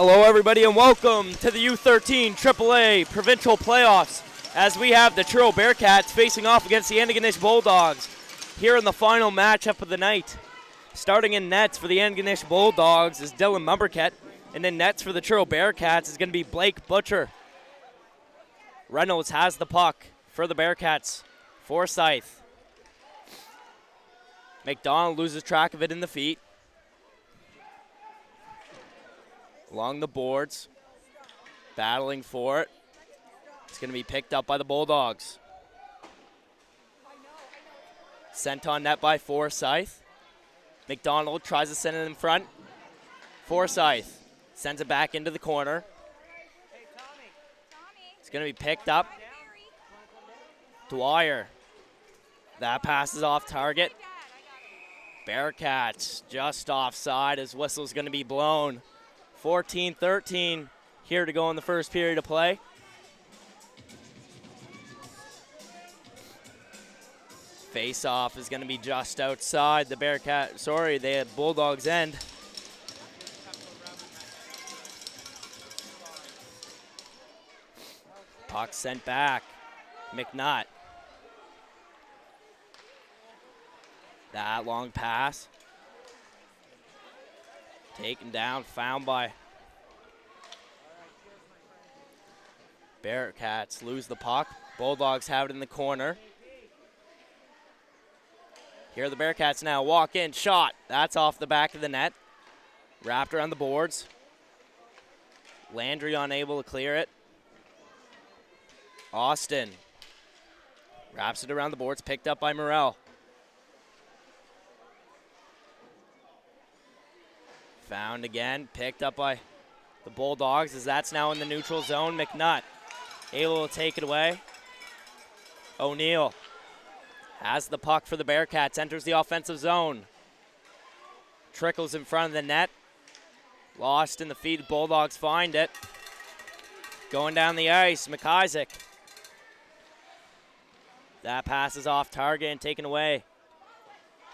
Hello everybody and welcome to the U13AAA Provincial Playoffs as we have the Truro Bearcats facing off against the Antigonish Bulldogs here in the final matchup of the night. Starting in nets for the Antigonish Bulldogs is Dylan Mumberket, and in nets for the Truro Bearcats is going to be Blake Butcher. Reynolds has the puck for the Bearcats. Forsyth. McDonald loses track of it in the feet. Along the boards, battling for it. It's going to be picked up by the Bulldogs. Sent on net by Forsyth. McDonald tries to send it in front. Forsyth sends it back into the corner. It's going to be picked up. Dwyer. That passes off target. Bearcats just offside as whistle's going to be blown. 14-13 here to go in the first period of play. Face-off is going to be just outside the the Bulldogs' end. Puck sent back. McNutt. That long pass. Taken down, found by Bearcats. Lose the puck. Bulldogs have it in the corner. Here are the Bearcats now. Walk in, shot. That's off the back of the net. Wrapped around the boards. Landry unable to clear it. Austin wraps it around the boards, picked up by Morrell. Found again, picked up by the Bulldogs as that's now in the neutral zone. McNutt able to take it away. O'Neill has the puck for the Bearcats, enters the offensive zone. Trickles in front of the net. Lost in the feet, Bulldogs find it. Going down the ice, McIsaac. That passes off target and taken away.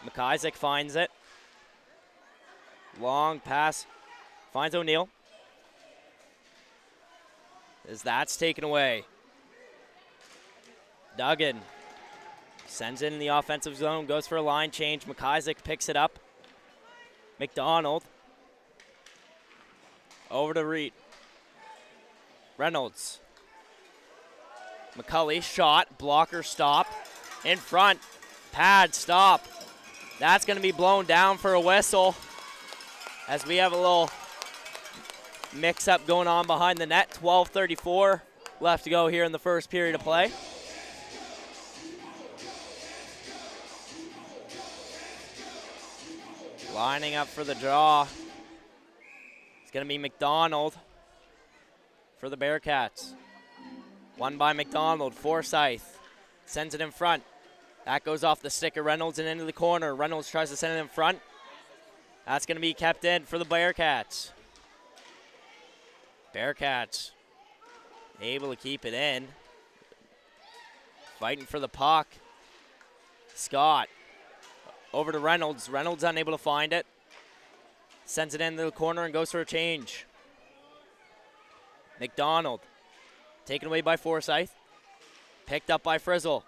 McIsaac finds it. Long pass, finds O'Neill. As that's taken away. Duggan sends it in the offensive zone, goes for a line change. McIsaac picks it up. McDonald. Over to Reed. Reynolds. McCulley, shot, blocker stop. In front, pad stop. That's going to be blown down for a whistle. As we have a little mix-up going on behind the net. 12:34 left to go here in the first period of play. Lining up for the draw. It's going to be McDonald for the Bearcats. Won by McDonald. Forsyth sends it in front. That goes off the stick of Reynolds and into the corner. Reynolds tries to send it in front. That's going to be kept in for the Bearcats. Bearcats able to keep it in. Fighting for the puck. Scott over to Reynolds. Reynolds unable to find it. Sends it into the corner and goes for a change. McDonald taken away by Forsyth. Picked up by Frizzle.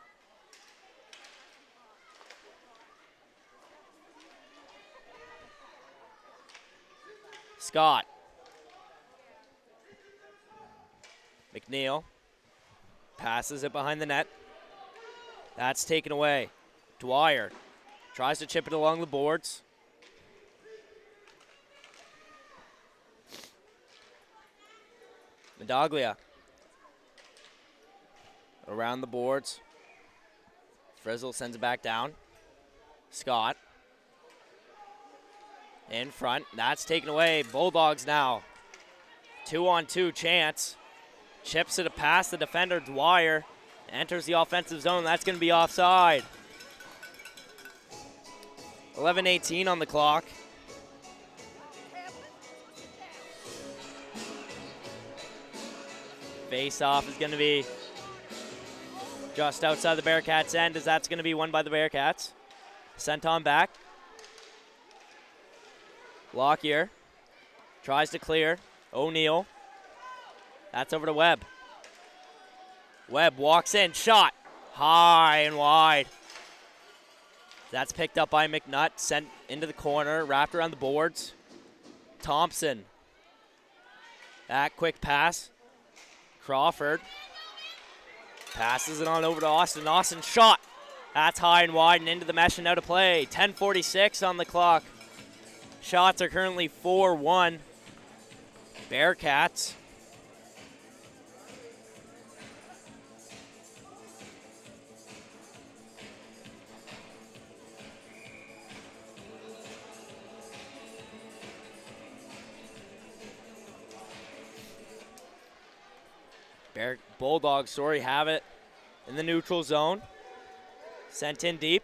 Scott. McNeil passes it behind the net. That's taken away. Dwyer tries to chip it along the boards. Medaglia around the boards. Frizzle sends it back down. Scott in front. That's taken away. Bulldogs now. 2-on-2 chance. Chips it past the defender. Dwyer enters the offensive zone. That's going to be offside. 11:18 on the clock. Face-off is going to be just outside the Bearcats' end, as that's going to be won by the Bearcats. Sent on back. Lockyer tries to clear. O'Neal. That's over to Webb. Webb walks in, shot. High and wide. That's picked up by McNutt, sent into the corner, wrapped around the boards. Thompson. That quick pass. Crawford. Passes it on over to Austin. Austin shot. That's high and wide and into the mesh and out of play. 10:46 on the clock. Shots are currently 4-1. Bearcats. Bulldogs, have it in the neutral zone. Sent in deep.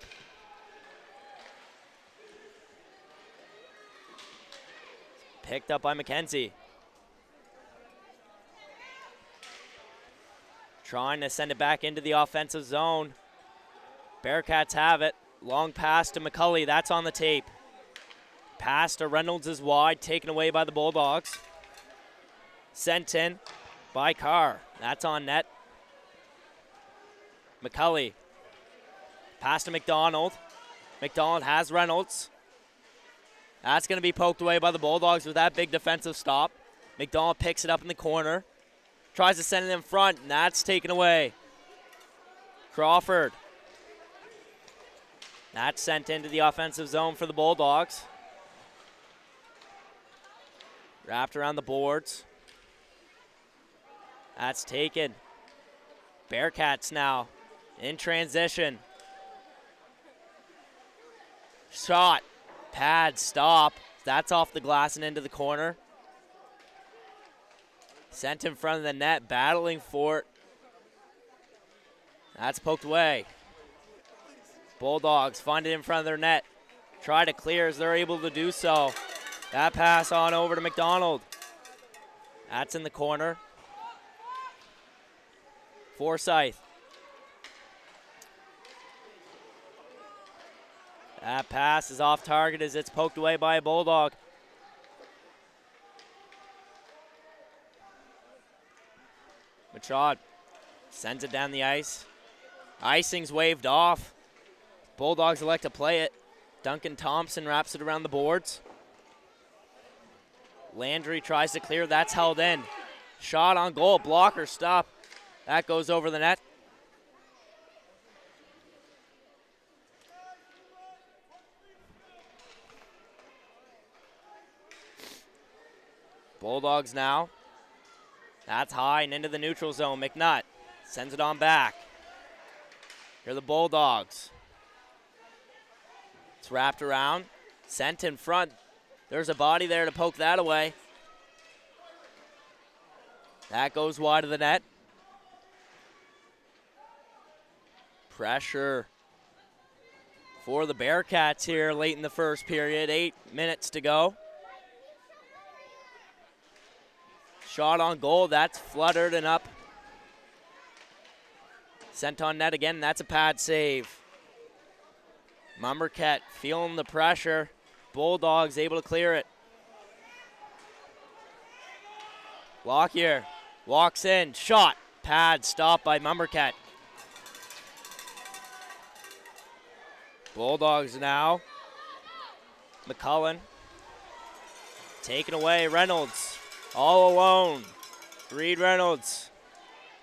Picked up by McKenzie. Trying to send it back into the offensive zone. Bearcats have it. Long pass to McCulley. That's on the tape. Pass to Reynolds is wide. Taken away by the Bulldogs. Sent in by Carr. That's on net. McCulley. Pass to McDonald. McDonald has Reynolds. That's going to be poked away by the Bulldogs with that big defensive stop. McDonald picks it up in the corner. Tries to send it in front, and that's taken away. Crawford. That's sent into the offensive zone for the Bulldogs. Wrapped around the boards. That's taken. Bearcats now in transition. Shot. Pad stop. That's off the glass and into the corner. Sent in front of the net, battling for it. That's poked away. Bulldogs find it in front of their net. Try to clear as they're able to do so. That pass on over to McDonald. That's in the corner. Forsyth. That pass is off target as it's poked away by a Bulldog. Machad sends it down the ice. Icing's waved off. Bulldogs elect to play it. Duncan Thompson wraps it around the boards. Landry tries to clear. That's held in. Shot on goal. Blocker stop. That goes over the net. Bulldogs now. That's high and into the neutral zone. McNutt sends it on back. Here are the Bulldogs. It's wrapped around. Sent in front. There's a body there to poke that away. That goes wide of the net. Pressure for the Bearcats here late in the first period. 8 minutes to go. Shot on goal, that's fluttered and up. Sent on net again, that's a pad save. Mumbercat feeling the pressure. Bulldogs able to clear it. Lockyer walks in, shot. Pad stopped by Mumbercat. Bulldogs now. McCullen. Taken away, Reynolds. All alone. Reed Reynolds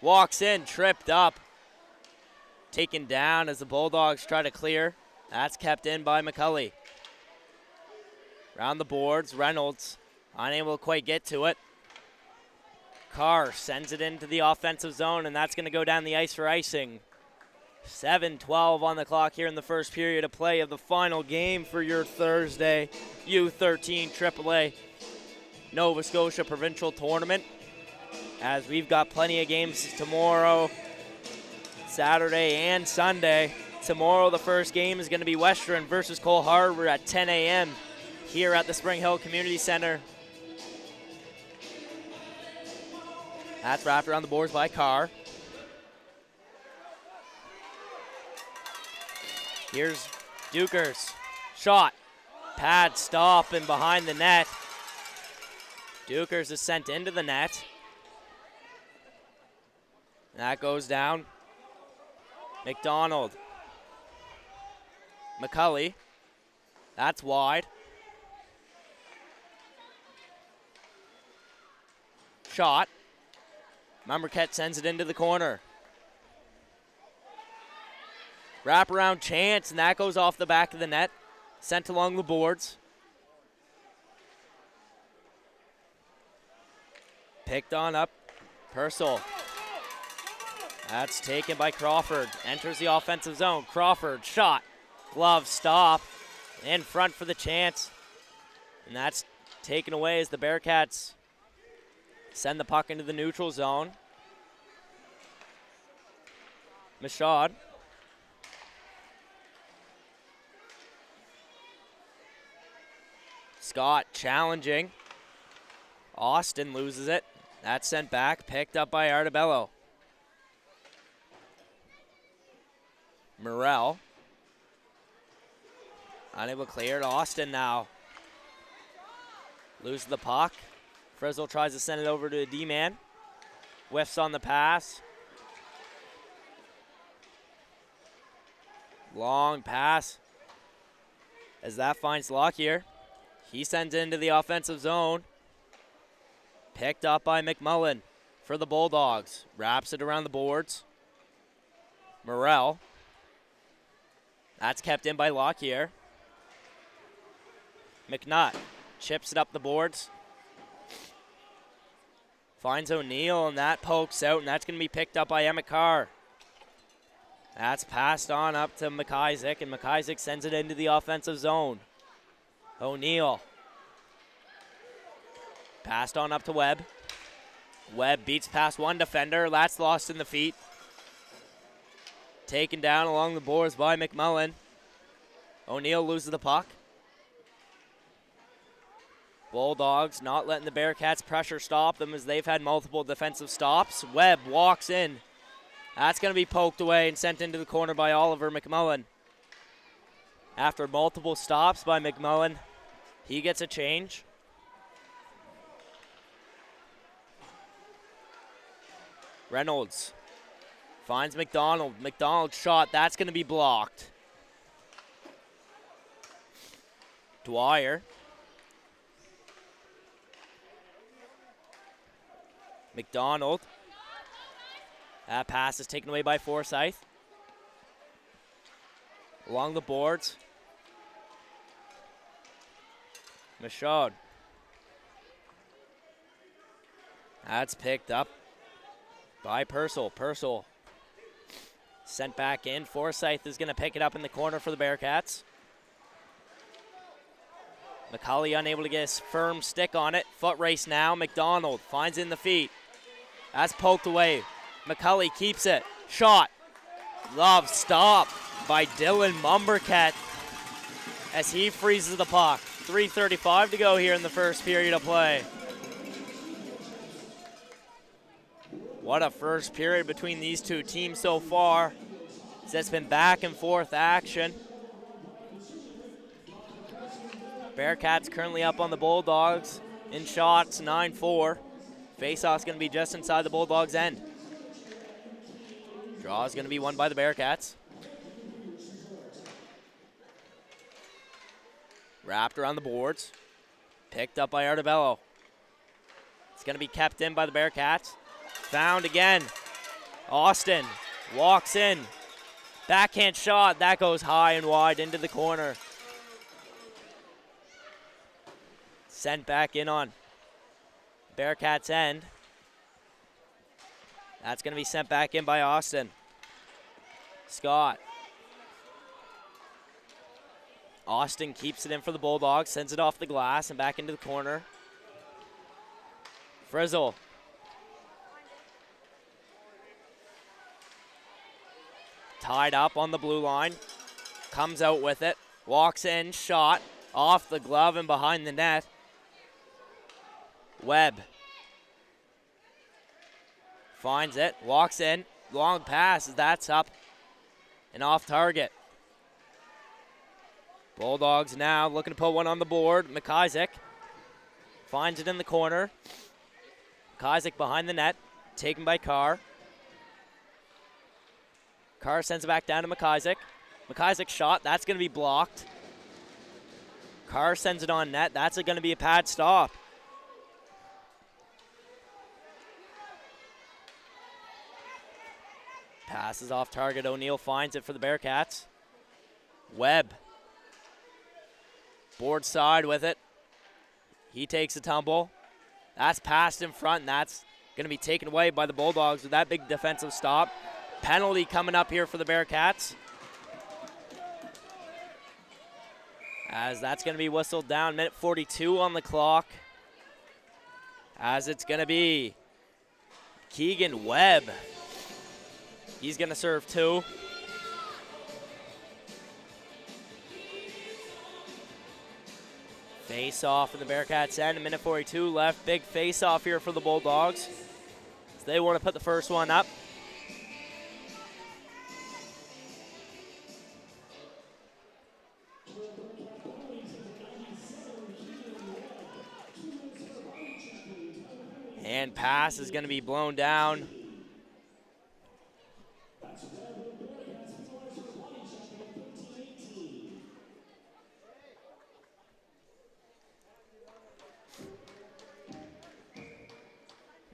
walks in, tripped up. Taken down as the Bulldogs try to clear. That's kept in by McCulley. Round the boards, Reynolds unable to quite get to it. Carr sends it into the offensive zone, and that's going to go down the ice for icing. 7:12 on the clock here in the first period of play of the final game for your Thursday U13 AAA Nova Scotia Provincial Tournament. As we've got plenty of games tomorrow, Saturday and Sunday. Tomorrow the first game is going to be Western versus Cole Harbour at 10 a.m. here at the Spring Hill Community Center. That's wrapped around the boards by Carr. Here's Dukers. Shot. Pad stop and behind the net. Dukers is sent into the net. That goes down. McDonald. McCulley. That's wide. Shot. Marquette sends it into the corner. Wraparound chance, and that goes off the back of the net. Sent along the boards. Picked on up. Purcell. That's taken by Crawford. Enters the offensive zone. Crawford, shot. Glove, stop. In front for the chance. And that's taken away as the Bearcats send the puck into the neutral zone. Michaud. Scott challenging. Austin loses it. That's sent back, picked up by Artabello. Morrell. Unable to clear it. Austin now. Loses the puck. Frizzle tries to send it over to a D-man. Whiffs on the pass. Long pass. As that finds Lockyer. He sends it into the offensive zone. Picked up by McMullen for the Bulldogs. Wraps it around the boards. Morrell. That's kept in by Lockyer. McNutt chips it up the boards. Finds O'Neill, and that pokes out, and that's going to be picked up by Emmett Carr. That's passed on up to McIsaac, and McIsaac sends it into the offensive zone. O'Neill. Passed on up to Webb. Webb beats past one defender. That's lost in the feet. Taken down along the boards by McMullen. O'Neill loses the puck. Bulldogs not letting the Bearcats pressure stop them as they've had multiple defensive stops. Webb walks in. That's going to be poked away and sent into the corner by Oliver McMullen. After multiple stops by McMullen, he gets a change. Reynolds finds McDonald. McDonald's shot, that's going to be blocked. Dwyer. McDonald. That pass is taken away by Forsyth. Along the boards. Michaud. That's picked up by Purcell. Purcell sent back in. Forsyth is going to pick it up in the corner for the Bearcats. McCulley unable to get his firm stick on it. Foot race now. McDonald finds it in the feet. That's poked away. McCulley keeps it. Shot. Love stop by Dylan Mumbercat as he freezes the puck. 3:35 to go here in the first period of play. What a first period between these two teams so far. It's been back and forth action. Bearcats currently up on the Bulldogs in shots, 9-4. Faceoff's going to be just inside the Bulldogs' end. Draw is going to be won by the Bearcats. Wrapped around the boards. Picked up by Artabello. It's going to be kept in by the Bearcats. Found again. Austin walks in. Backhand shot. That goes high and wide into the corner. Sent back in on Bearcats' end. That's going to be sent back in by Austin. Scott. Austin keeps it in for the Bulldogs, sends it off the glass and back into the corner. Frizzle. Tied up on the blue line. Comes out with it. Walks in, shot. Off the glove and behind the net. Webb. Finds it, walks in, long pass, that's up and off target. Bulldogs now looking to put one on the board. McIsaac Finds it in the corner. Kazik behind the net. Taken by Carr. Carr sends it back down to McIsaac. McIsaac's shot, that's going to be blocked. Carr sends it on net. That's going to be a pad stop. Passes off target. O'Neill finds it for the Bearcats. Webb. Board side with it. He takes a tumble. That's passed in front, and that's going to be taken away by the Bulldogs with that big defensive stop. Penalty coming up here for the Bearcats. As that's going to be whistled down. Minute 42 on the clock. As it's going to be Keegan Webb. He's going to serve two. Face off in the Bearcats end. A minute 42 left. Big face off here for the Bulldogs. So they want to put the first one up. And pass is going to be blown down.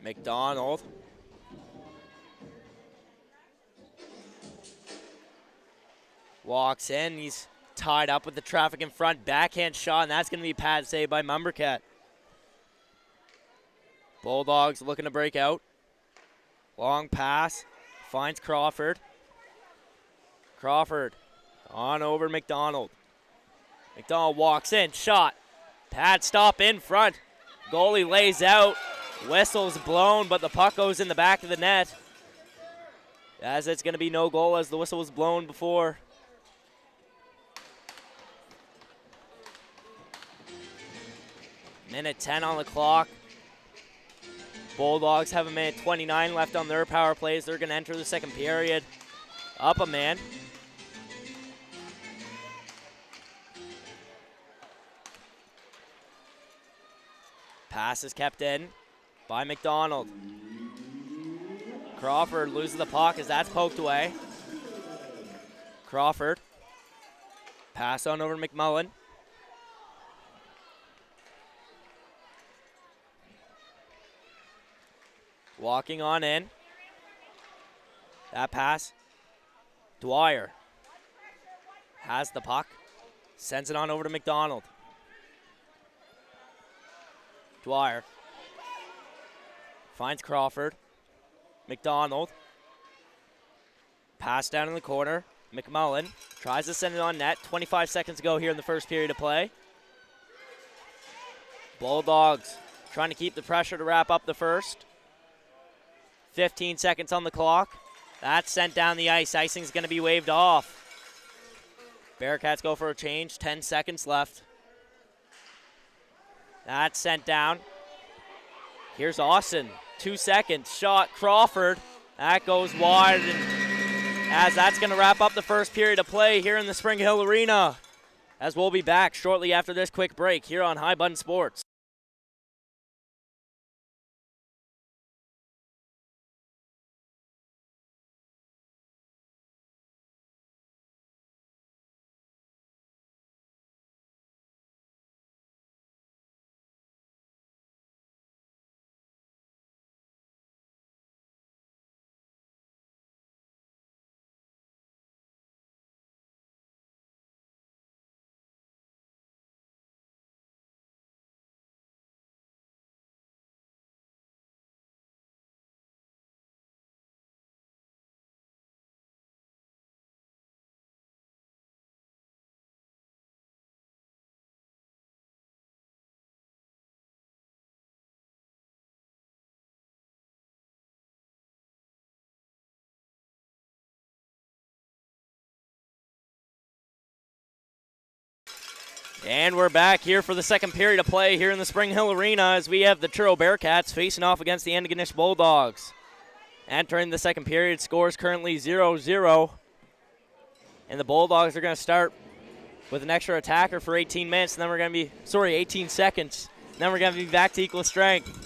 McDonald. Walks in. He's tied up with the traffic in front. Backhand shot, and that's going to be a pad save by Mumbercat. Bulldogs looking to break out. Long pass. Finds Crawford. Crawford on over McDonald. McDonald walks in. Shot. Pad stop in front. Goalie lays out. Whistle's blown, but the puck goes in the back of the net. As it's going to be no goal as the whistle was blown before. Minute 10 on the clock. Bulldogs have a minute 29 left on their power plays. They're going to enter the second period. Up a man. Pass is kept in by McDonald. Crawford loses the puck as that's poked away. Crawford. Pass on over to McMullen. Walking on in. That pass. Dwyer has the puck. Sends it on over to McDonald. Dwyer finds Crawford. McDonald. Pass down in the corner. McMullen tries to send it on net. 25 seconds to go here in the first period of play. Bulldogs trying to keep the pressure to wrap up the first. 15 seconds on the clock. That's sent down the ice. Icing's going to be waved off. Bearcats go for a change. 10 seconds left. That's sent down. Here's Austin. 2 seconds. Shot. Crawford. That goes wide. As that's going to wrap up the first period of play here in the Spring Hill Arena. As we'll be back shortly after this quick break here on High Button Sports. And we're back here for the second period of play here in the Spring Hill Arena as we have the Truro Bearcats facing off against the Antigonish Bulldogs. Entering the second period, scores currently 0-0. And the Bulldogs are going to start with an extra attacker for 18 minutes, and then we're going to be, 18 seconds. Then we're going to be back to equal strength.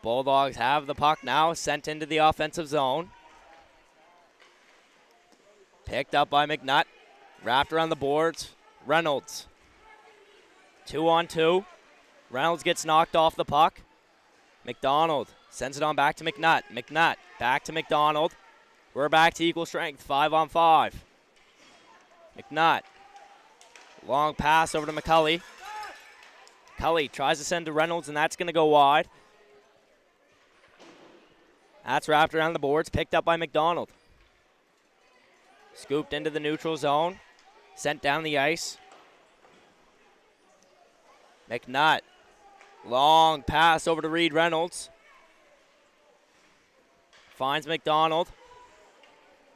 Bulldogs have the puck now, sent into the offensive zone. Picked up by McNutt. Wrapped around the boards. Reynolds. 2-on-2. Reynolds gets knocked off the puck. McDonald sends it on back to McNutt. McNutt back to McDonald. We're back to equal strength, 5-on-5. McNutt. Long pass over to McCulley. McCulley tries to send to Reynolds, and that's going to go wide. That's wrapped around the boards, picked up by McDonald. Scooped into the neutral zone. Sent down the ice. McNutt. Long pass over to Reed Reynolds. Finds McDonald.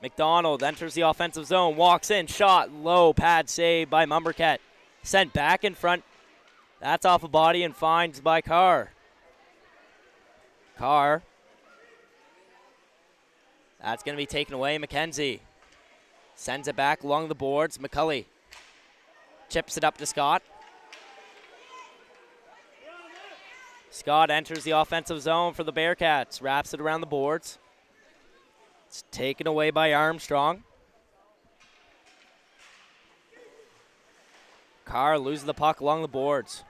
McDonald enters the offensive zone. Walks in. Shot. Low pad save by Mumbercat. Sent back in front. That's off a body and finds by Carr. Carr. That's going to be taken away. McKenzie. Sends it back along the boards. McCulley chips it up to Scott. Scott enters the offensive zone for the Bearcats. Wraps it around the boards. It's taken away by Armstrong. Carr loses the puck along the boards.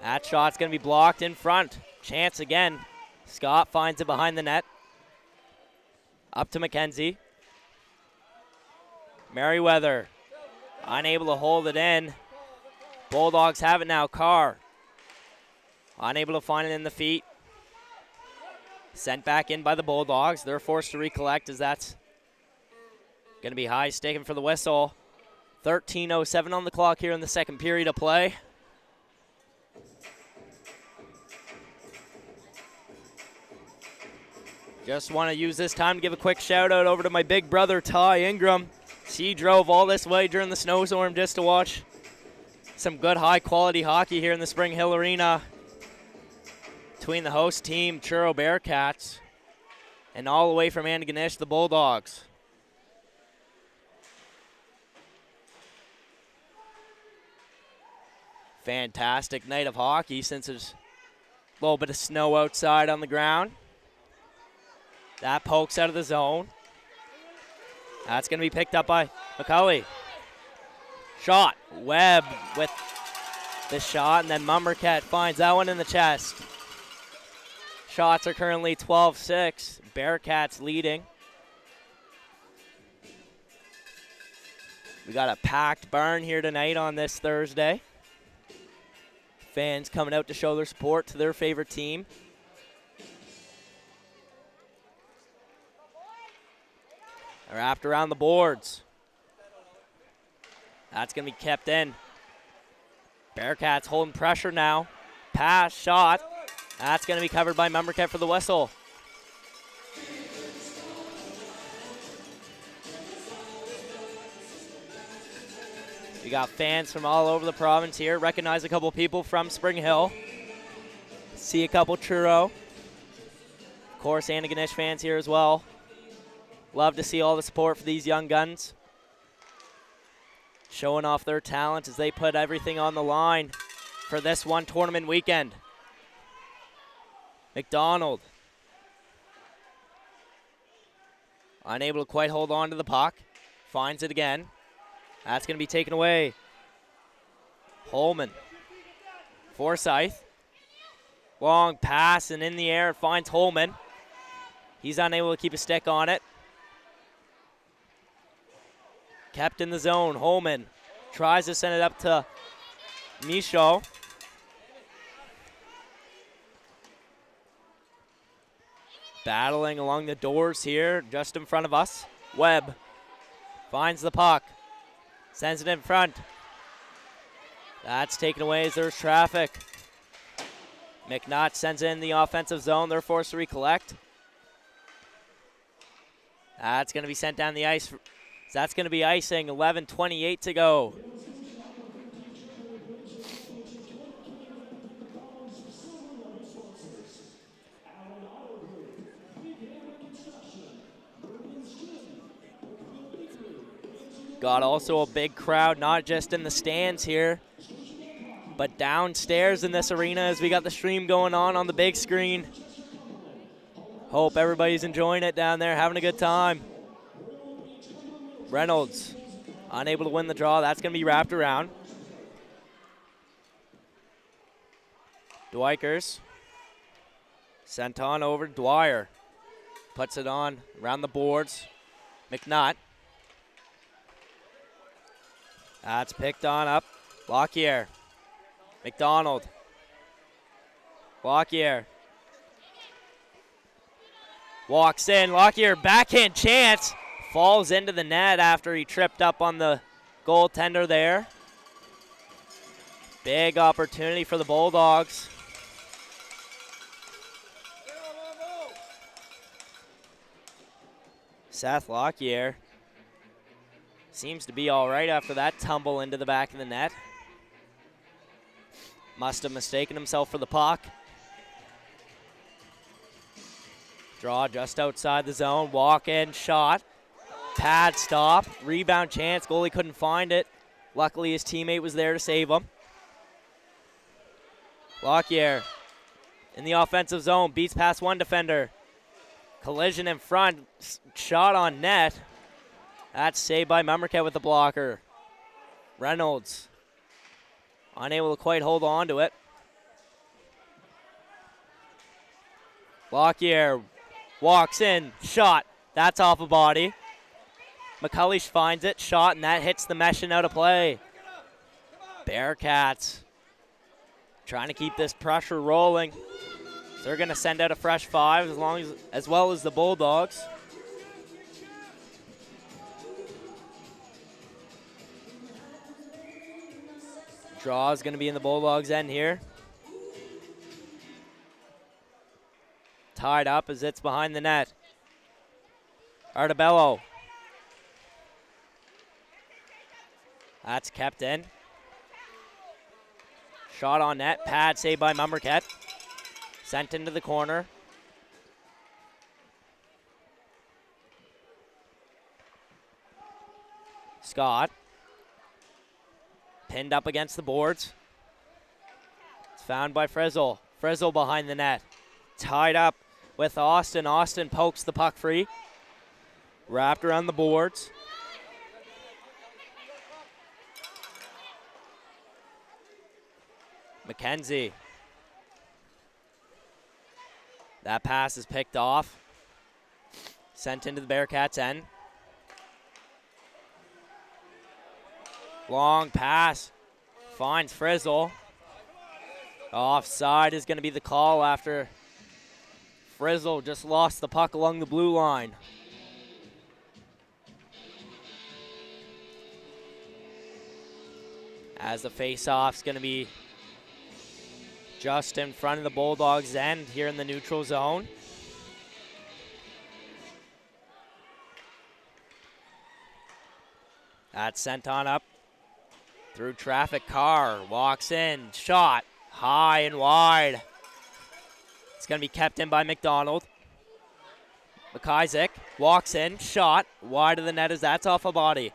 That shot's going to be blocked in front. Chance again. Scott finds it behind the net. Up to McKenzie. Merriweather unable to hold it in. Bulldogs have it now. Carr unable to find it in the feet. Sent back in by the Bulldogs. They're forced to recollect as that's going to be high staking for the whistle. 13:07 on the clock here in the second period of play. Just want to use this time to give a quick shout out over to my big brother, Ty Ingram. He drove all this way during the snowstorm just to watch some good high quality hockey here in the Spring Hill Arena between the host team, Truro Bearcats, and all the way from Antigonish, the Bulldogs. Fantastic night of hockey since there's a little bit of snow outside on the ground. That pokes out of the zone. That's going to be picked up by McCulley. Shot. Webb with the shot, and then Mumbercat finds that one in the chest. Shots are currently 12-6. Bearcats leading. We got a packed barn here tonight on this Thursday. Fans coming out to show their support to their favorite team. Wrapped around the boards. That's going to be kept in. Bearcats holding pressure now. Pass, shot. That's going to be covered by Mumbercat for the whistle. We got fans from all over the province here. Recognize a couple people from Spring Hill. See a couple Truro. Of course, Antigonish fans here as well. Love to see all the support for these young guns. Showing off their talent as they put everything on the line for this one tournament weekend. McDonald. Unable to quite hold on to the puck. Finds it again. That's going to be taken away. Holman. Forsyth. Long pass and in the air. It finds Holman. He's unable to keep a stick on it. Kept in the zone. Holman tries to send it up to Michaud. Battling along the doors here, just in front of us. Webb finds the puck. Sends it in front. That's taken away as there's traffic. McNutt sends it in the offensive zone. They're forced to recollect. That's going to be sent down the ice. That's going to be icing. 11:28 to go. Got also a big crowd, not just in the stands here, but downstairs in this arena as we got the stream going on the big screen. Hope everybody's enjoying it down there, having a good time. Reynolds, unable to win the draw. That's going to be wrapped around. Dwikers, sent on over to Dwyer. Puts it on around the boards. McNutt. That's picked on up. Lockyer. McDonald. Lockyer. Walks in. Lockyer, backhand chance. Falls into the net after he tripped up on the goaltender there. Big opportunity for the Bulldogs. Seth Lockyer seems to be all right after that tumble into the back of the net. Must have mistaken himself for the puck. Draw just outside the zone. Walk in, shot. Pad stop. Rebound chance. Goalie couldn't find it. Luckily, his teammate was there to save him. Lockyer in the offensive zone. Beats past one defender. Collision in front. Shot on net. That's saved by Memriket with the blocker. Reynolds unable to quite hold on to it. Lockyer walks in. Shot. That's off a body. McCullish finds it. Shot, and that hits the mesh and out of play. Bearcats trying to keep this pressure rolling. So they're going to send out a fresh 5 as well as the Bulldogs. Draw is going to be in the Bulldogs' end here. Tied up as it's behind the net. Artabello. That's kept in. Shot on net. Pad saved by Memriket. Sent into the corner. Scott. Pinned up against the boards. It's found by Frizzle. Frizzle behind the net. Tied up with Austin. Austin pokes the puck free. Wrapped around the boards. McKenzie. That pass is picked off. Sent into the Bearcats' end. Long pass. Finds Frizzle. Offside is going to be the call after Frizzle just lost the puck along the blue line. As the face-off's going to be just in front of the Bulldogs' end here in the neutral zone. That's sent on up through traffic. Carr walks in, shot high and wide. It's going to be kept in by McDonald. McIsaac walks in, shot wide of the net as that's off a body.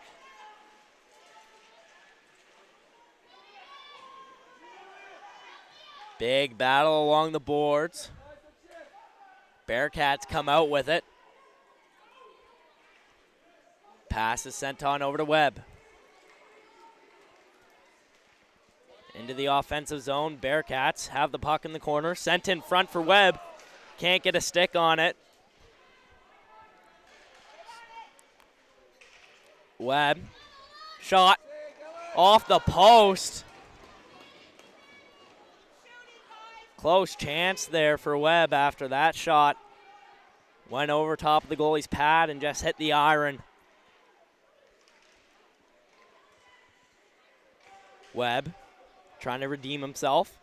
Big battle along the boards. Bearcats come out with it. Pass is sent on over to Webb. Into the offensive zone. Bearcats have the puck in the corner. Sent in front for Webb. Can't get a stick on it. Webb. Shot off the post. Close chance there for Webb after that shot. Went over top of the goalie's pad and just hit the iron. Webb trying to redeem himself.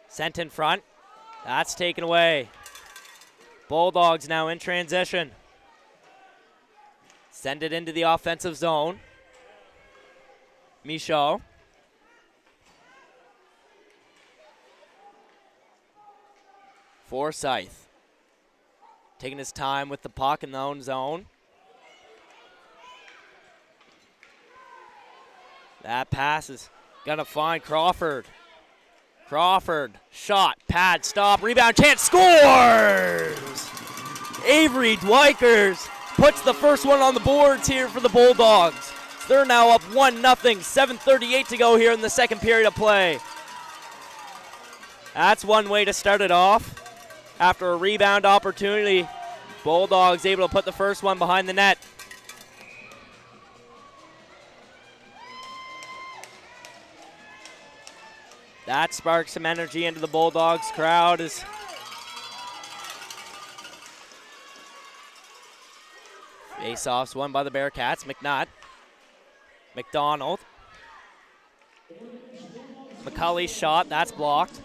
Sent in front. That's taken away. Bulldogs now in transition. Send it into the offensive zone. Michaud. Forsyth taking his time with the puck in the own zone. That pass is gonna find Crawford. Crawford, shot, pad, stop, rebound, chance, scores! Avery Dwikers puts the first one on the boards here for the Bulldogs. They're now up 1-0, 7:38 to go here in the second period of play. That's one way to start it off. After a rebound opportunity, Bulldogs able to put the first one behind the net. That sparks some energy into the Bulldogs crowd as face-offs won by the Bearcats. McNutt, McDonald, McCulley's shot, that's blocked.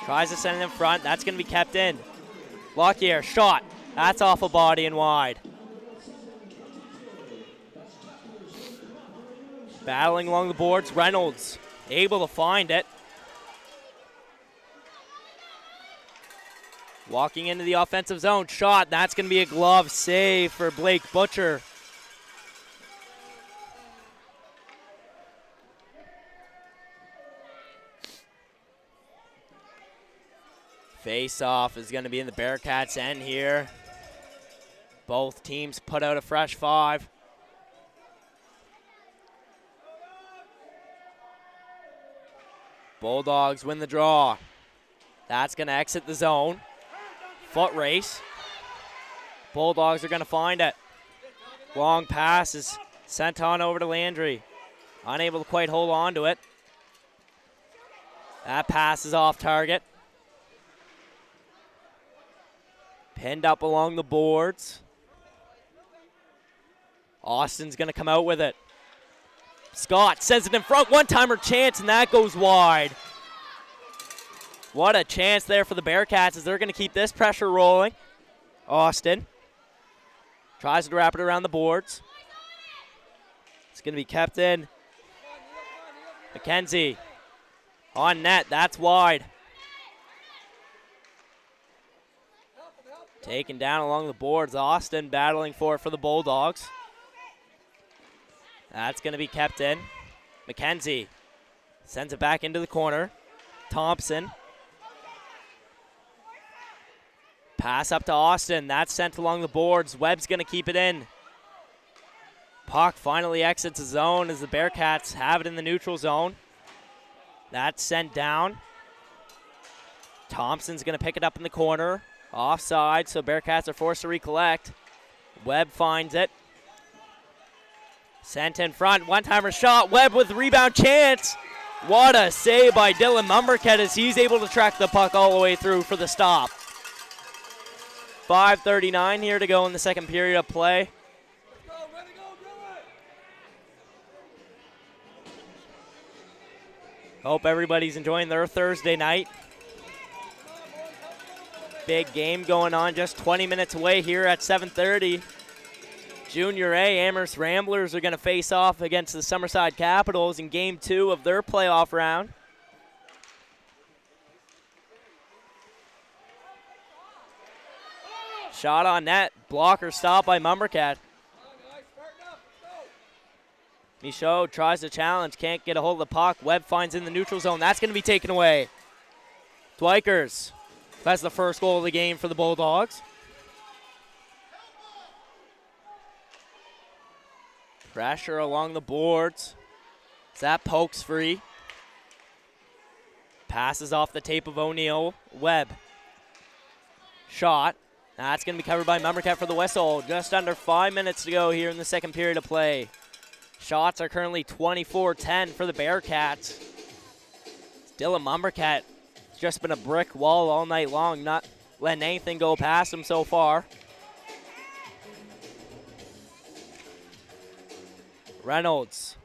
Tries to send it in front, that's going to be kept in. Lockyer, shot, that's off a body and wide. Battling along the boards, Reynolds able to find it. Walking into the offensive zone, shot, that's going to be a glove save for Blake Butcher. Face-off is going to be in the Bearcats' end here. Both teams put out a fresh 5. Bulldogs win the draw. That's going to exit the zone. Foot race. Bulldogs are going to find it. Long pass is sent on over to Landry. Unable to quite hold on to it. That pass is off target. Pinned up along the boards. Austin's going to come out with it. Scott sends it in front, one-timer chance, and that goes wide. What a chance there for the Bearcats as they're going to keep this pressure rolling. Austin tries to wrap it around the boards. It's going to be kept in. McKenzie on net, that's wide. Taken down along the boards. Austin battling for it for the Bulldogs. That's going to be kept in. McKenzie sends it back into the corner. Thompson. Pass up to Austin. That's sent along the boards. Webb's going to keep it in. Puck finally exits the zone as the Bearcats have it in the neutral zone. That's sent down. Thompson's going to pick it up in the corner. Offside, so Bearcats are forced to recollect. Webb finds it. Sent in front, one-timer shot. Webb with rebound chance. What a save by Dylan Mumbercat as he's able to track the puck all the way through for the stop. 5:39 here to go in the second period of play. Hope everybody's enjoying their Thursday night. Big game going on just 20 minutes away here at 7:30. Junior A, Amherst Ramblers are going to face off against the Summerside Capitals in Game 2 of their playoff round. Shot on net, blocker stop by Mumbercat. Michaud tries to challenge, can't get a hold of the puck. Webb finds in the neutral zone, that's going to be taken away. Dwikers. That's the first goal of the game for the Bulldogs. Pressure along the boards. That pokes free. Passes off the tape of O'Neill. Webb. Shot. That's going to be covered by Mumbercat for the whistle. Just under 5 minutes to go here in the second period of play. Shots are currently 24-10 for the Bearcats. Dylan Mumbercat just been a brick wall all night long, not letting anything go past him so far. Reynolds.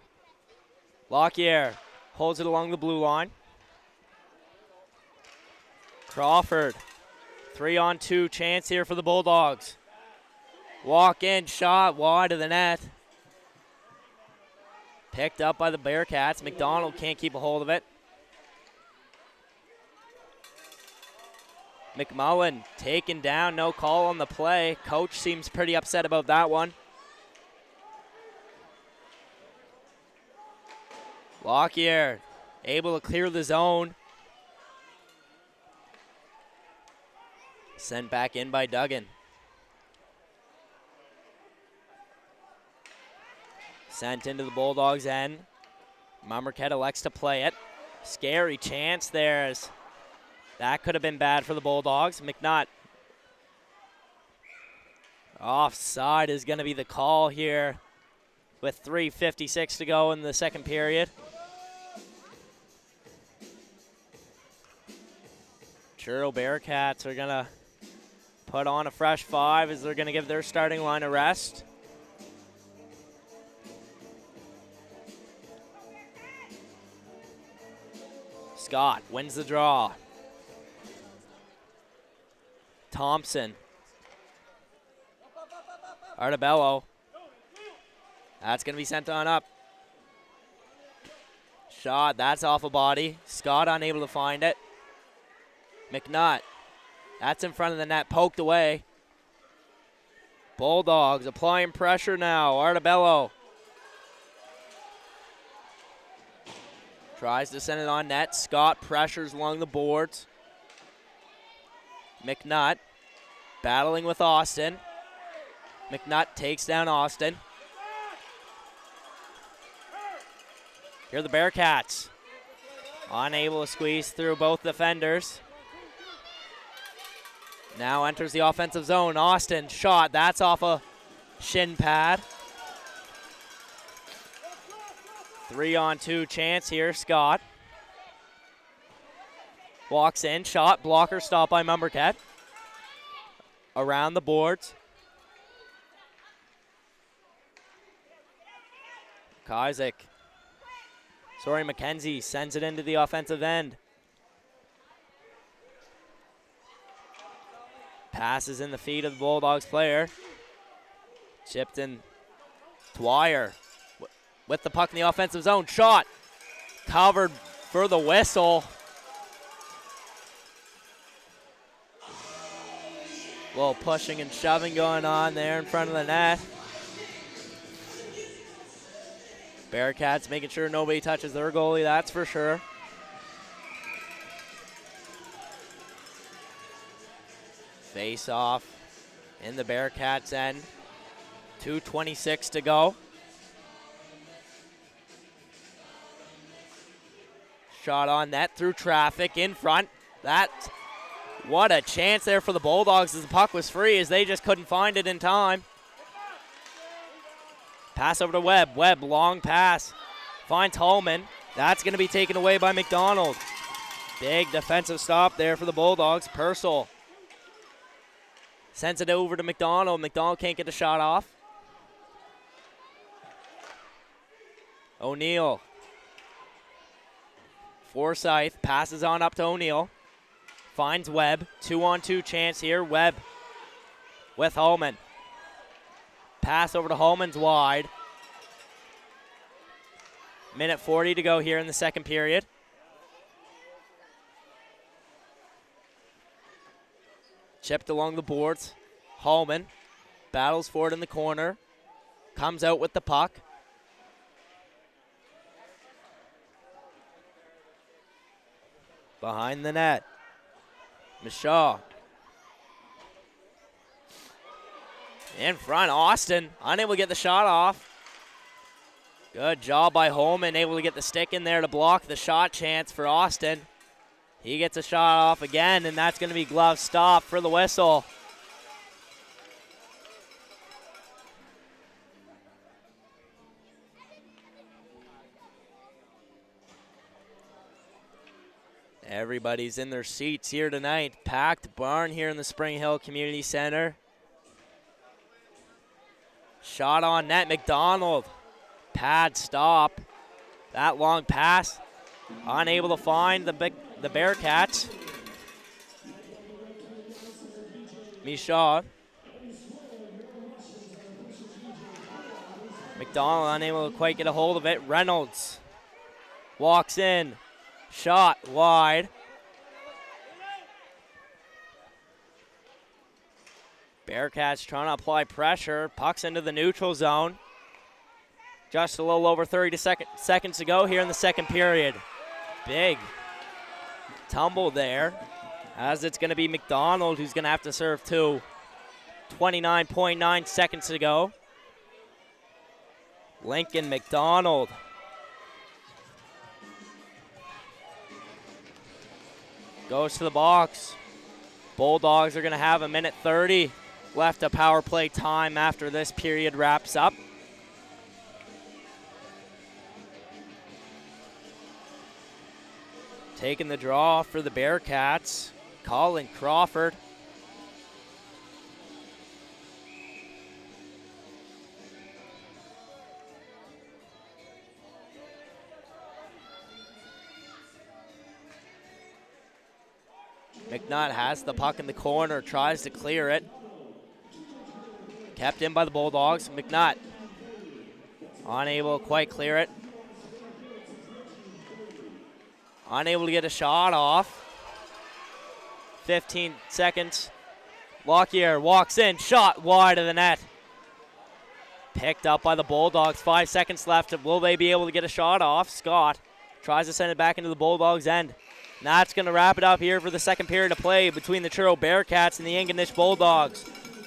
Lockyer holds it along the blue line. Crawford. 3-on-2 chance here for the Bulldogs. Walk in, shot wide of the net. Picked up by the Bearcats. McDonald can't keep a hold of it. McMullen taken down, no call on the play. Coach seems pretty upset about that one. Lockyer able to clear the zone. Sent back in by Duggan. Sent into the Bulldogs' end. Marquette elects to play it. Scary chance there. That could have been bad for the Bulldogs. McNutt. Offside is going to be the call here with 3:56 to go in the second period. Truro Bearcats are going to put on a fresh 5 as they're going to give their starting line a rest. Scott wins the draw. Thompson. Artabello. That's going to be sent on up. Shot, that's off a body. Scott unable to find it. McNutt. That's in front of the net, poked away. Bulldogs applying pressure now. Artabello. Tries to send it on net. Scott pressures along the boards. McNutt battling with Austin. McNutt takes down Austin. Here are the Bearcats. Unable to squeeze through both defenders. Now enters the offensive zone. Austin shot. That's off a shin pad. 3-on-2 chance here. Scott walks in. Shot. Blocker stop by Marquette. Around the boards. McKenzie sends it into the offensive end. Passes in the feet of the Bulldogs player. Chipped in. Dwyer with the puck in the offensive zone. Shot. Covered for the whistle. A little pushing and shoving going on there in front of the net. Bearcats making sure nobody touches their goalie, that's for sure. Face off in the Bearcats' end. 2:26 to go. Shot on net through traffic in front. What a chance there for the Bulldogs as the puck was free as they just couldn't find it in time. Pass over to Webb. Webb, long pass. Finds Holman. That's going to be taken away by McDonald. Big defensive stop there for the Bulldogs. Purcell sends it over to McDonald. McDonald can't get the shot off. O'Neill. Forsyth passes on up to O'Neill. Finds Webb. 2-on-2 chance here. Webb with Holman. Pass over to Holman's wide. Minute 40 to go here in the second period. Chipped along the boards. Holman battles for it in the corner. Comes out with the puck. Behind the net. Mishaw. In front, Austin, unable to get the shot off. Good job by Holman, able to get the stick in there to block the shot chance for Austin. He gets a shot off again, and that's going to be glove stop for the whistle. Everybody's in their seats here tonight. Packed barn here in the Spring Hill Community Center. Shot on net, McDonald. Pad stop. That long pass. Unable to find the Bearcats. Mishaw. McDonald unable to quite get a hold of it. Reynolds walks in. Shot wide. Bearcats trying to apply pressure. Puck's into the neutral zone. Just a little over 30 seconds to go here in the second period. Big tumble there, as it's going to be McDonald who's going to have to serve two. 29.9 seconds to go. Lincoln McDonald. Goes to the box. Bulldogs are going to have a minute 30 left of power play time after this period wraps up. Taking the draw for the Bearcats, Colin Crawford. McNutt has the puck in the corner, tries to clear it. Kept in by the Bulldogs. McNutt unable to quite clear it. Unable to get a shot off. 15 seconds. Lockyer walks in, shot wide of the net. Picked up by the Bulldogs. 5 seconds left. Will they be able to get a shot off? Scott tries to send it back into the Bulldogs' end. And that's going to wrap it up here for the second period of play between the Truro Bearcats and the Antigonish Bulldogs.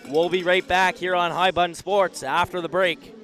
We'll be right back here on High Button Sports after the break.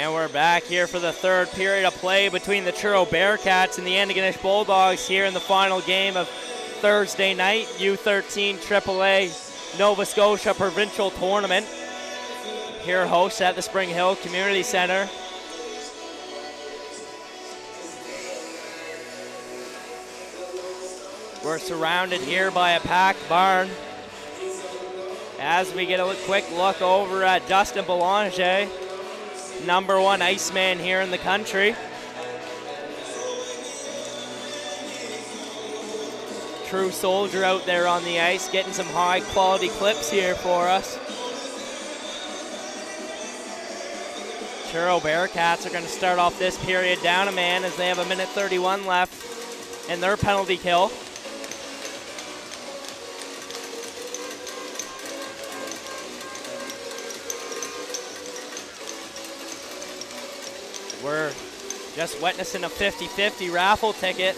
And we're back here for the third period of play between the Truro Bearcats and the Antigonish Bulldogs here in the final game of Thursday night, U13AAA Nova Scotia Provincial Tournament. Here hosts at the Spring Hill Community Centre. We're surrounded here by a packed barn as we get a quick look over at Dustin Belanger, #1 Iceman here in the country. True soldier out there on the ice, getting some high quality clips here for us. Truro Bearcats are going to start off this period down a man as they have 1:31 left in their penalty kill. We're just witnessing a 50-50 raffle ticket.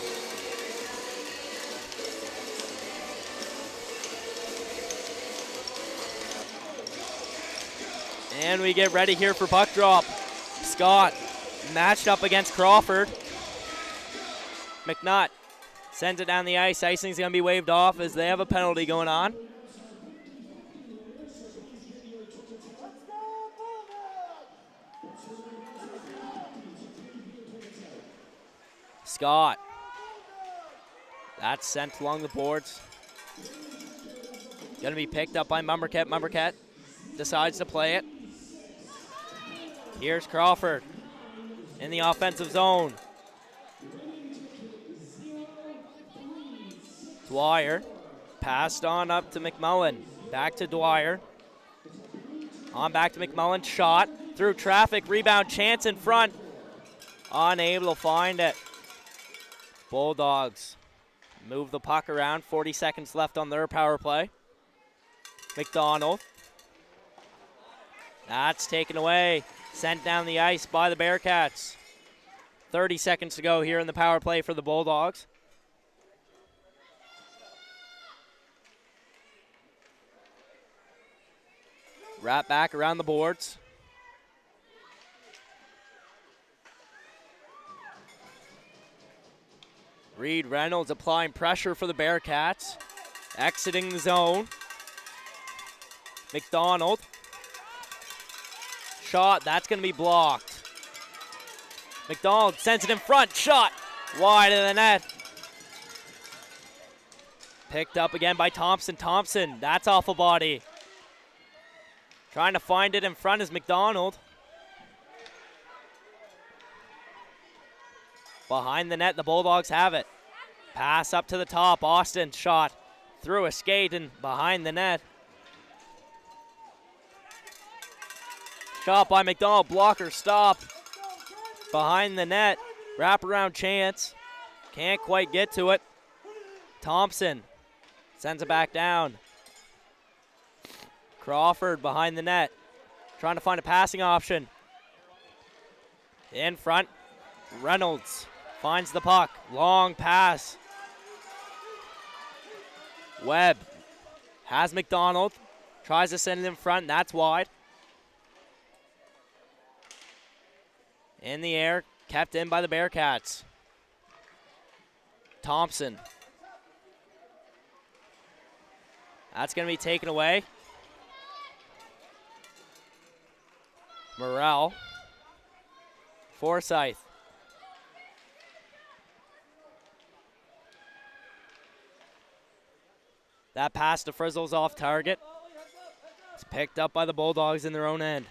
And we get ready here for puck drop. Scott matched up against Crawford. McNutt sends it down the ice. Icing's going to be waved off as they have a penalty going on. Scott. That's sent along the boards. Going to be picked up by Mumbercat. Mumbercat decides to play it. Here's Crawford in the offensive zone. Dwyer passed on up to McMullen. Back to Dwyer. On back to McMullen. Shot through traffic. Rebound chance in front. Unable to find it. Bulldogs move the puck around. 40 seconds left on their power play. McDonald. That's taken away. Sent down the ice by the Bearcats. 30 seconds to go here in the power play for the Bulldogs. Wrap back around the boards. Reed Reynolds applying pressure for the Bearcats. Exiting the zone. McDonald. Shot, that's going to be blocked. McDonald sends it in front. Shot wide of the net. Picked up again by Thompson. Thompson, that's off a body. Trying to find it in front is McDonald. Behind the net, the Bulldogs have it. Pass up to the top. Austin shot through a skate and behind the net. Shot by McDonald. Blocker stop. Behind the net. Wraparound chance. Can't quite get to it. Thompson sends it back down. Crawford behind the net. Trying to find a passing option. In front. Reynolds finds the puck. Long pass. Webb has McDonald. Tries to send it in front. That's wide. In the air. Kept in by the Bearcats. Thompson. That's going to be taken away. Morrell. Forsyth. That pass to Frizzle's off target. It's picked up by the Bulldogs in their own end.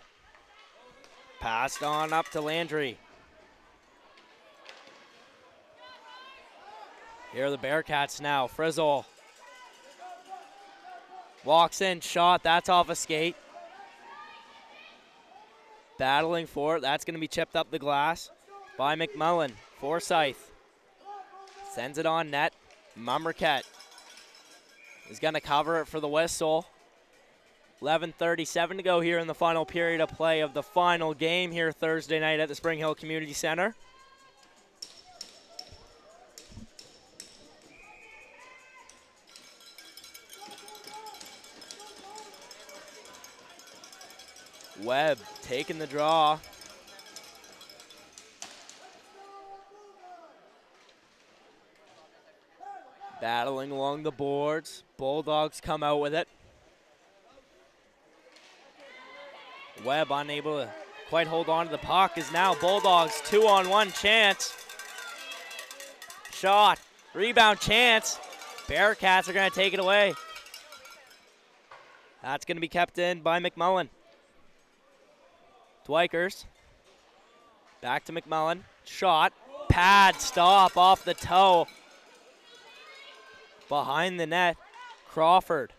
Passed on up to Landry. Here are the Bearcats now. Frizzle. Walks in, shot. That's off a skate. Battling for it. That's going to be chipped up the glass by McMullen. Forsyth sends it on net. Mumbercat is going to cover it for the whistle. 11:37 to go here in the final period of play of the final game here Thursday night at the Spring Hill Community Center. Webb taking the draw. Battling along the boards. Bulldogs come out with it. Webb unable to quite hold on to the puck is now Bulldogs 2-on-1 chance. Shot, rebound chance. Bearcats are going to take it away. That's going to be kept in by McMullen. Dwikers. Back to McMullen. Shot, pad, stop off the toe. Behind the net, Crawford.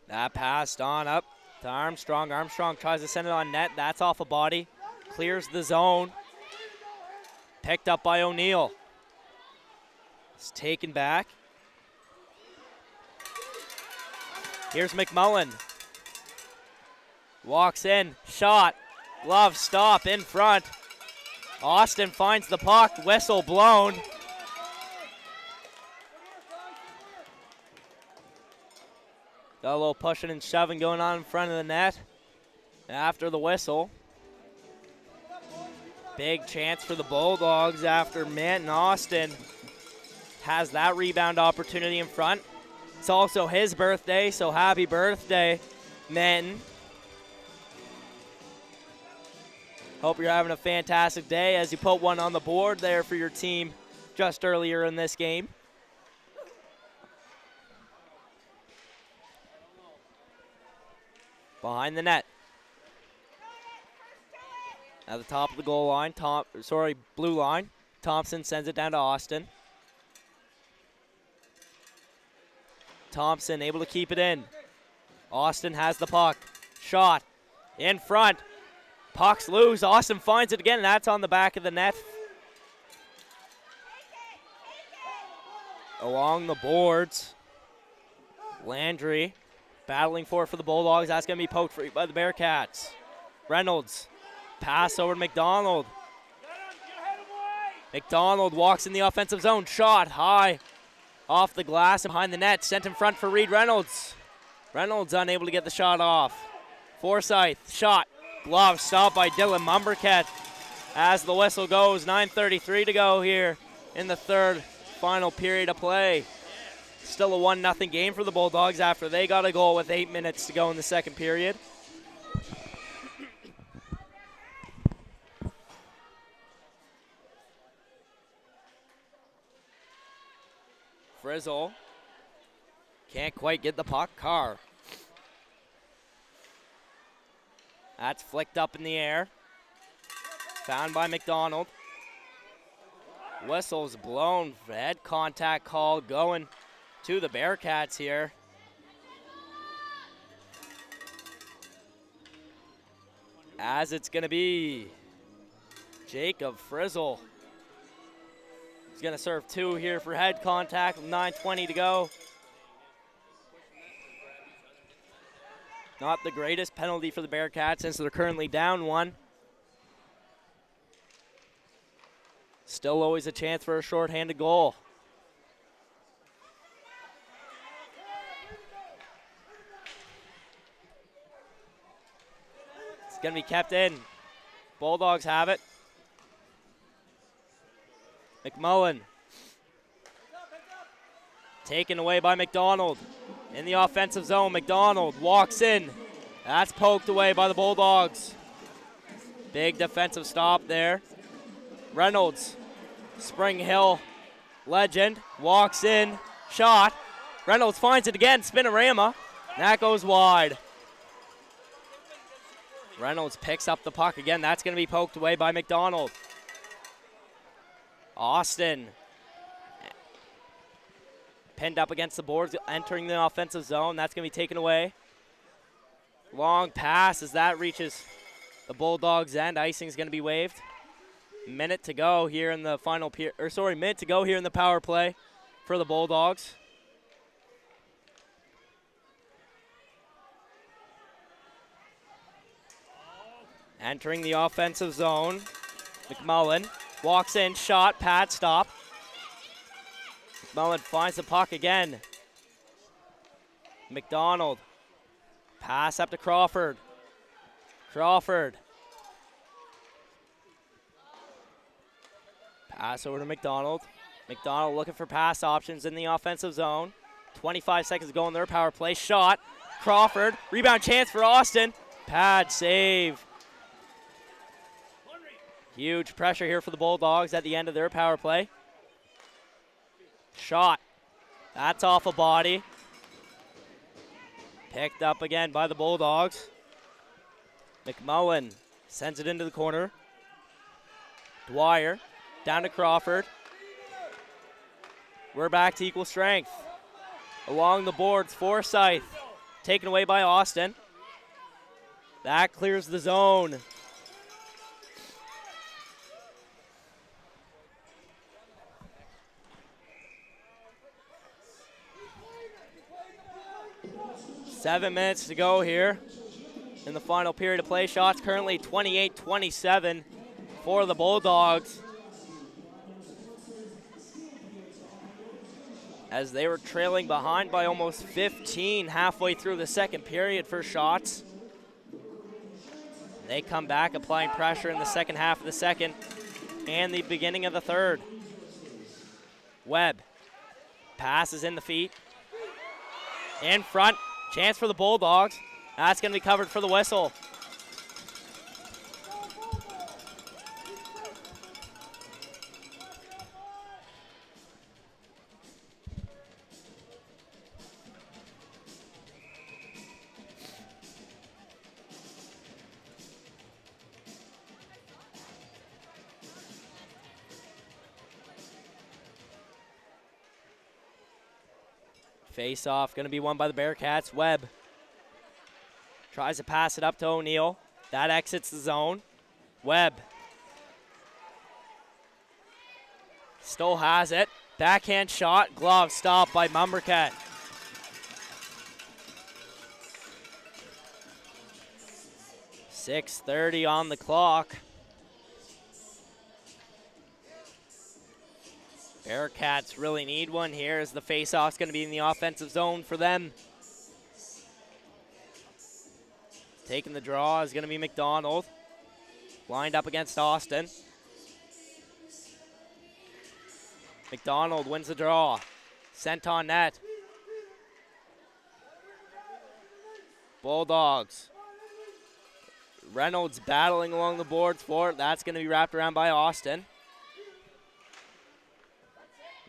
That passed on up to Armstrong. Armstrong tries to send it on net. That's off a body. Clears the zone. Picked up by O'Neill. It's taken back. Here's McMullen. Walks in. Shot. Glove stop in front. Austin finds the puck, whistle blown. Got a little pushing and shoving going on in front of the net after the whistle. Big chance for the Bulldogs after Manton Austin has that rebound opportunity in front. It's also his birthday, so happy birthday, Manton. Hope you're having a fantastic day as you put one on the board there for your team just earlier in this game. Behind the net. At the top of the goal line, blue line. Thompson sends it down to Austin. Thompson able to keep it in. Austin has the puck. Shot in front. Puck's loose. Austin finds it again, and that's on the back of the net. Along the boards. Landry battling for it for the Bulldogs. That's going to be poked free by the Bearcats. Reynolds. Pass over to McDonald. McDonald walks in the offensive zone. Shot high off the glass and behind the net. Sent in front for Reed Reynolds. Reynolds unable to get the shot off. Forsyth. Shot. Glove stopped by Dylan Mumbercat as the whistle goes. 9:33 to go here in the third final period of play. Still a 1-0 game for the Bulldogs after they got a goal with 8 minutes to go in the second period. Frizzle can't quite get the puck. Carr. That's flicked up in the air. Found by McDonald. Whistle's blown. Head contact call going to the Bearcats here. As it's going to be Jacob Frizzle. He's going to serve 2 here for head contact with 9:20 to go. Not the greatest penalty for the Bearcats since they're currently down 1. Still always a chance for a shorthanded goal. It's going to be kept in. Bulldogs have it. McMullen. Taken away by McDonald. In the offensive zone, McDonald walks in. That's poked away by the Bulldogs. Big defensive stop there. Reynolds, Spring Hill legend, walks in. Shot. Reynolds finds it again. Spinorama. That goes wide. Reynolds picks up the puck again. That's going to be poked away by McDonald. Austin. Pinned up against the boards, entering the offensive zone. That's going to be taken away. Long pass as that reaches the Bulldogs' end. Icing is going to be waived. Minute to go here in the minute to go here in the power play for the Bulldogs. Entering the offensive zone, McMullen walks in, shot, pad, stop. McMullen finds the puck again. McDonald. Pass up to Crawford. Crawford. Pass over to McDonald. McDonald looking for pass options in the offensive zone. 25 seconds to go in their power play. Shot. Crawford. Rebound chance for Austin. Pad save. Huge pressure here for the Bulldogs at the end of their power play. Shot. That's off a body. Picked up again by the Bulldogs. McMullen sends it into the corner. Dwyer down to Crawford. We're back to equal strength. Along the boards, Forsyth taken away by Austin. That clears the zone. Seven minutes to go here in the final period of play. Shots currently 28-27 for the Bulldogs, as they were trailing behind by almost 15 halfway through the second period for shots. They come back applying pressure in the second half of the second and the beginning of the third. Webb passes in the feet. In front, chance for the Bulldogs. That's going to be covered for the whistle. Face off, going to be won by the Bearcats. Webb tries to pass it up to O'Neill. That exits the zone. Webb still has it. Backhand shot, glove stopped by Mumbercat. .6:30 on the clock. Bearcats really need one here, as the face-off's going to be in the offensive zone for them. Taking the draw is going to be McDonald. Lined up against Austin. McDonald wins the draw. Sent on net. Bulldogs. Reynolds battling along the boards for it. That's going to be wrapped around by Austin.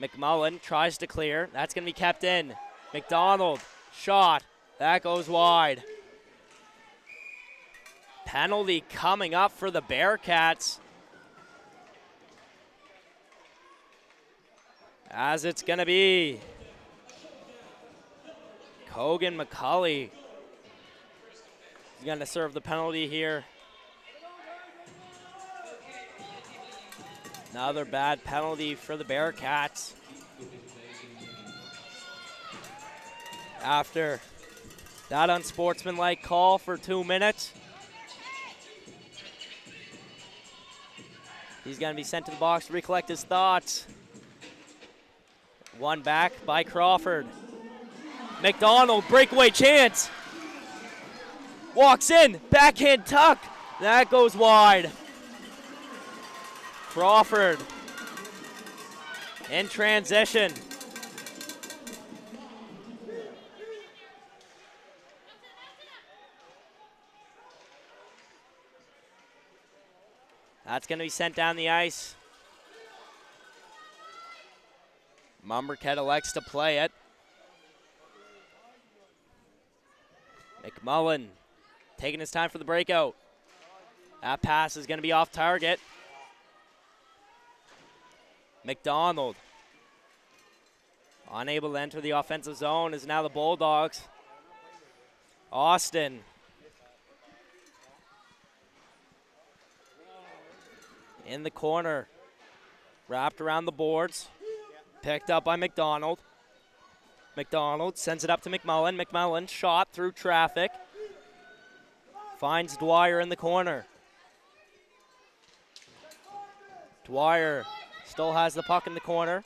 McMullen tries to clear. That's going to be kept in. McDonald, shot. That goes wide. Penalty coming up for the Bearcats, as it's going to be Cogan McCulley. He's going to serve the penalty here. Another bad penalty for the Bearcats. After that unsportsmanlike call for 2 minutes, he's going to be sent to the box to recollect his thoughts. One back by Crawford. McDonald, breakaway chance. Walks in, backhand tuck. That goes wide. Crawford in transition. That's going to be sent down the ice. Mumbercat elects to play it. McMullen taking his time for the breakout. That pass is going to be off target. McDonald unable to enter the offensive zone is now the Bulldogs. Austin in the corner, wrapped around the boards, picked up by McDonald. McDonald sends it up to McMullen. McMullen shot through traffic, finds Dwyer in the corner. Dwyer still has the puck in the corner.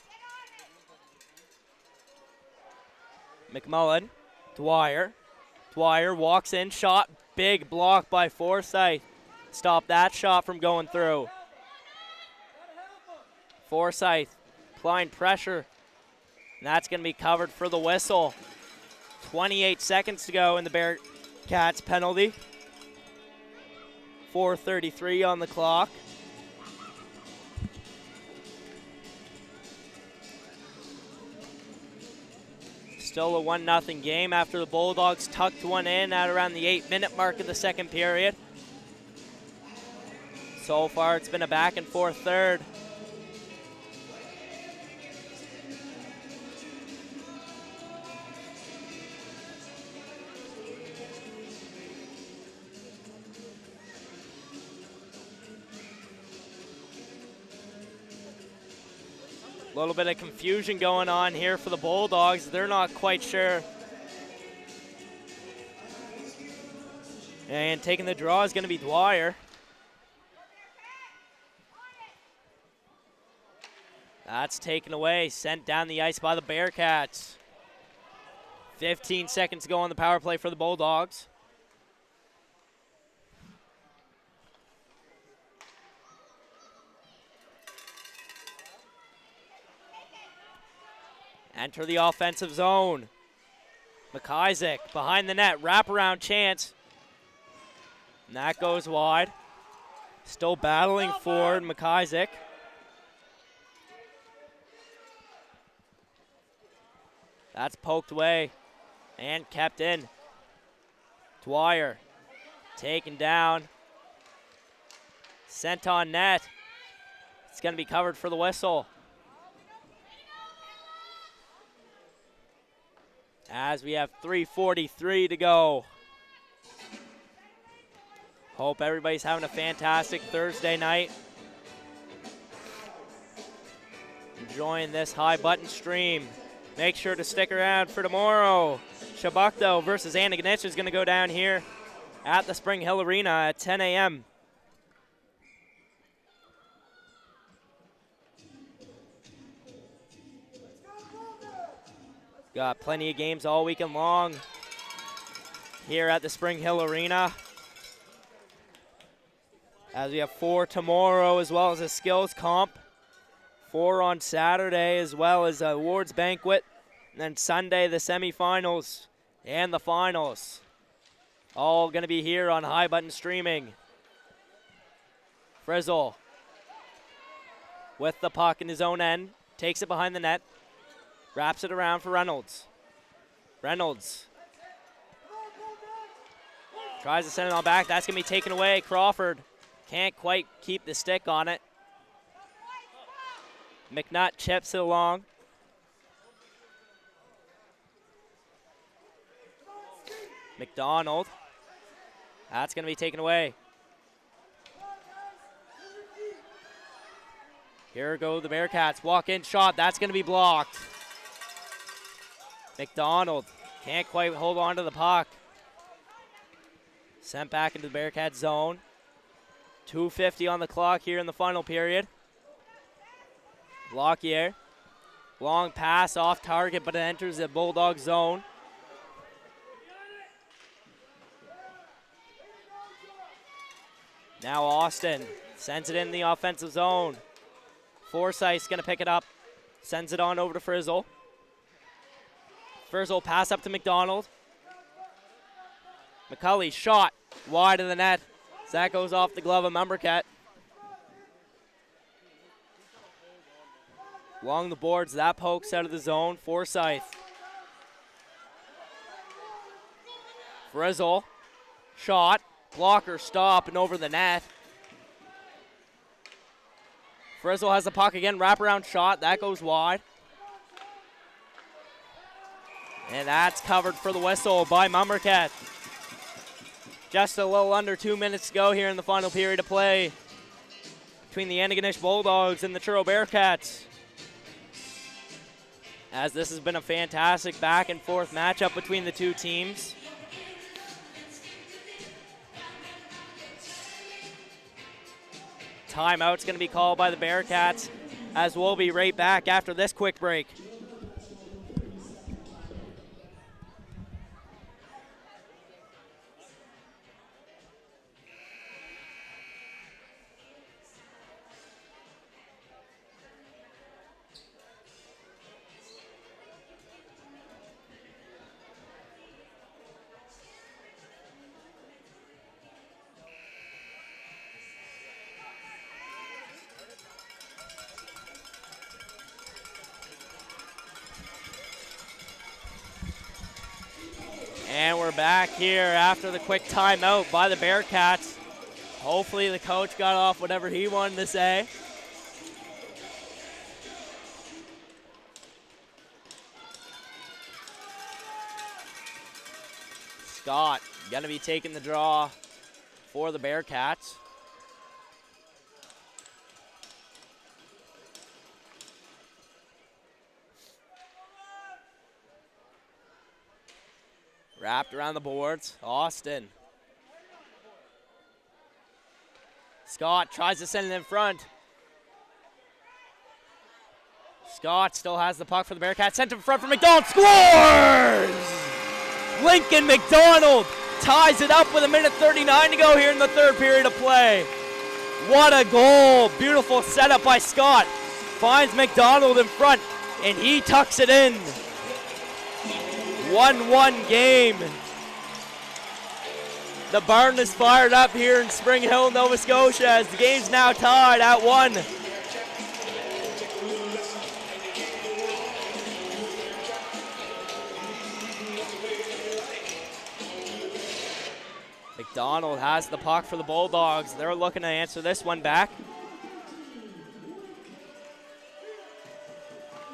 McMullen, Dwyer. Dwyer walks in, shot, big block by Forsyth. Stop that shot from going through. Forsyth applying pressure. And that's going to be covered for the whistle. 28 seconds to go in the Bearcats penalty. 4:33 on the clock. Still a 1-0 game after the Bulldogs tucked one in at around the 8-minute mark of the second period. So far it's been a back and forth third. A little bit of confusion going on here for the Bulldogs. They're not quite sure. And taking the draw is going to be Dwyer. That's taken away, sent down the ice by the Bearcats. 15 seconds to go on the power play for the Bulldogs. Enter the offensive zone. McIsaac behind the net, wraparound chance. And that goes wide. Still battling forward, McIsaac. That's poked away and kept in. Dwyer taken down. Sent on net. It's going to be covered for the whistle. As we have 3:43 to go. Hope everybody's having a fantastic Thursday night. Enjoying this high button stream. Make sure to stick around for tomorrow. Shabakto versus Antigonish is going to go down here at the Spring Hill Arena at 10 a.m. Got plenty of games all weekend long here at the Spring Hill Arena. As we have 4 tomorrow as well as a skills comp. 4 on Saturday as well as a awards banquet. And then Sunday the semifinals and the finals. All going to be here on High Button Streaming. Frizzle with the puck in his own end. Takes it behind the net. Wraps it around for Reynolds. Reynolds tries to send it on back. That's going to be taken away. Crawford can't quite keep the stick on it. McNutt chips it along. McDonald. That's going to be taken away. Here go the Bearcats. Walk-in shot. That's going to be blocked. McDonald can't quite hold on to the puck. Sent back into the Bearcats zone. 2:50 on the clock here in the final period. Lockyer. Long pass off target, but it enters the Bulldog zone. Now Austin sends it in the offensive zone. Forsyth's going to pick it up. Sends it on over to Frizzle. Frizzle pass up to McDonald. McCulley shot wide of the net. That goes off the glove of Membercat. Along the boards, that pokes out of the zone. Forsyth. Frizzle. Shot. Blocker stop and over the net. Frizzle has the puck again. Wraparound shot. That goes wide. And that's covered for the whistle by Membercat. Just a little under 2 minutes to go here in the final period of play between the Antigonish Bulldogs and the Truro Bearcats. As this has been a fantastic back and forth matchup between the two teams. Timeout's going to be called by the Bearcats, as we'll be right back after this quick break. And we're back here after the quick timeout by the Bearcats. Hopefully the coach got off whatever he wanted to say. Scott going to be taking the draw for the Bearcats. Wrapped around the boards, Austin. Scott tries to send it in front. Scott still has the puck for the Bearcats. Sent in front for McDonald. Scores! Lincoln McDonald ties it up with 1:39 to go here in the third period of play. What a goal. Beautiful setup by Scott. Finds McDonald in front, and he tucks it in. 1-1 game. The barn is fired up here in Spring Hill, Nova Scotia, as the game's now tied at 1. McDonald has the puck for the Bulldogs. They're looking to answer this one back.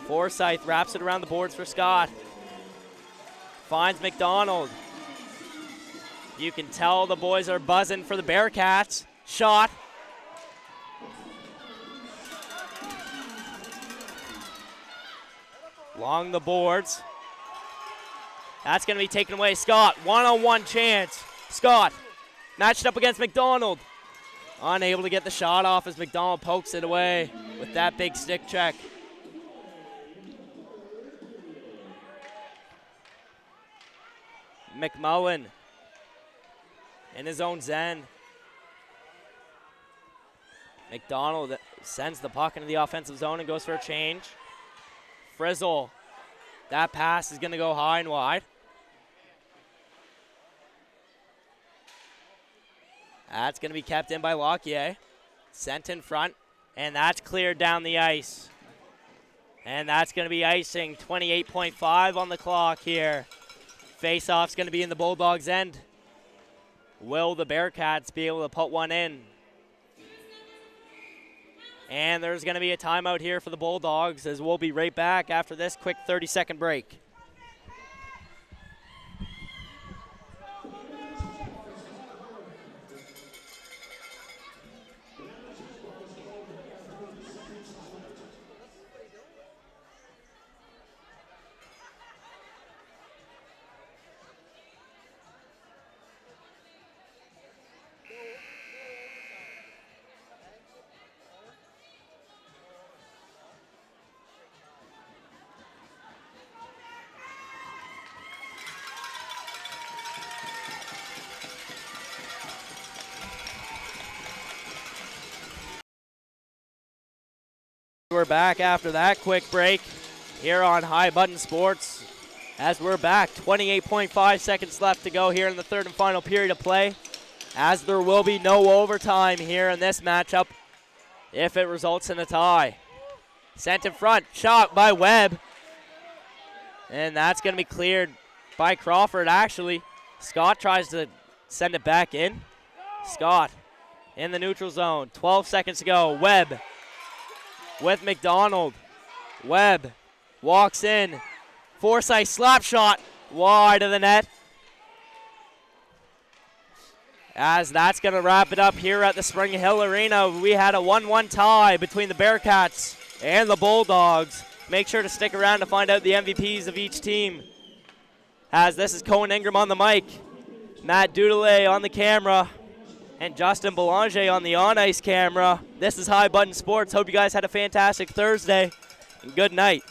Forsyth wraps it around the boards for Scott. Finds McDonald. You can tell the boys are buzzing for the Bearcats. Shot. Along the boards. That's going to be taken away. Scott, one-on-one chance. Scott matched up against McDonald. Unable to get the shot off as McDonald pokes it away with that big stick check. McMullen in his own zen. McDonald sends the puck into the offensive zone and goes for a change. Frizzle. That pass is going to go high and wide. That's going to be kept in by Lockyer. Sent in front, and that's cleared down the ice. And that's going to be icing. 28.5 on the clock here. Face-off's going to be in the Bulldogs' end. Will the Bearcats be able to put one in? And there's going to be a timeout here for the Bulldogs, as we'll be right back after this quick 30-second break. We're back after that quick break here on High Button Sports. As we're back, 28.5 seconds left to go here in the third and final period of play, as there will be no overtime here in this matchup if it results in a tie. Sent in front, shot by Webb, and that's going to be cleared by Crawford, actually. Scott tries to send it back in. Scott in the neutral zone, 12 seconds to go. Webb with McDonald. Webb walks in. Forsyth slap shot wide of the net. As that's going to wrap it up here at the Spring Hill Arena. We had a 1-1 tie between the Bearcats and the Bulldogs. Make sure to stick around to find out the MVPs of each team. As this is Cohen Ingram on the mic, Matt Dudelet on the camera, and Justin Belanger on the on-ice camera. This is High Button Sports. Hope you guys had a fantastic Thursday, and good night.